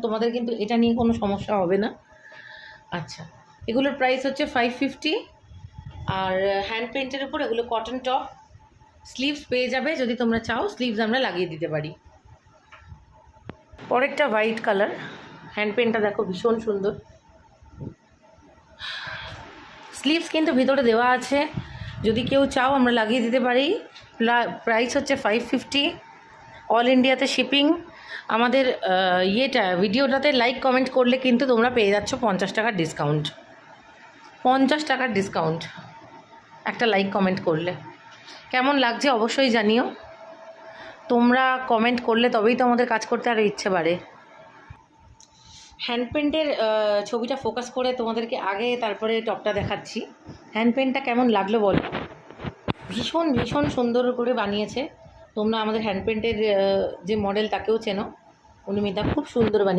তোমাদের কিন্তু এটা নিয়ে কোনো সমস্যা হবে না। আচ্ছা, এগুলোর প্রাইস হচ্ছে 550। আর হ্যান্ড পেন্টের উপর এগুলো কটন টপ, স্লিভস পেয়ে যাবে, যদি তোমরা চাও স্লিভস আমরা লাগিয়ে দিতে পারি। পরেরটা হোয়াইট কালার, হ্যান্ড পেন্টটা দেখো ভীষণ সুন্দর। স্লিভস কিন্তু ভিতরে দেওয়া আছে, যদি কেউ চাও আমরা লাগিয়ে দিতে পারি। প্রাইস হচ্ছে 550, অল ইন্ডিয়াতে শিপিং। আমাদের ভিডিওটাতে লাইক কমেন্ট করলে কিন্তু তোমরা পেয়ে যাচ্ছ 50 টাকার ডিসকাউন্ট। 50 টাকার ডিসকাউন্ট একটা লাইক কমেন্ট করলে। কেমন লাগছে অবশ্যই জানিও, তোমরা কমেন্ট করলে তবেই তো আমাদের কাজ করতে আরও ইচ্ছে বাড়ে। হ্যান্ড পেন্টের ছবিটা ফোকাস করে তোমাদেরকে আগে তারপরে টপটা দেখাচ্ছি। হ্যান্ড পেন্টটা কেমন লাগলো বলো। ভীষণ ভীষণ সুন্দর করে বানিয়েছে। তোমরা আমাদের হ্যান্ড পেন্টের যে মডেল তাকেও চেনো, অনুমিতা খুব সুন্দর বানিয়েছে।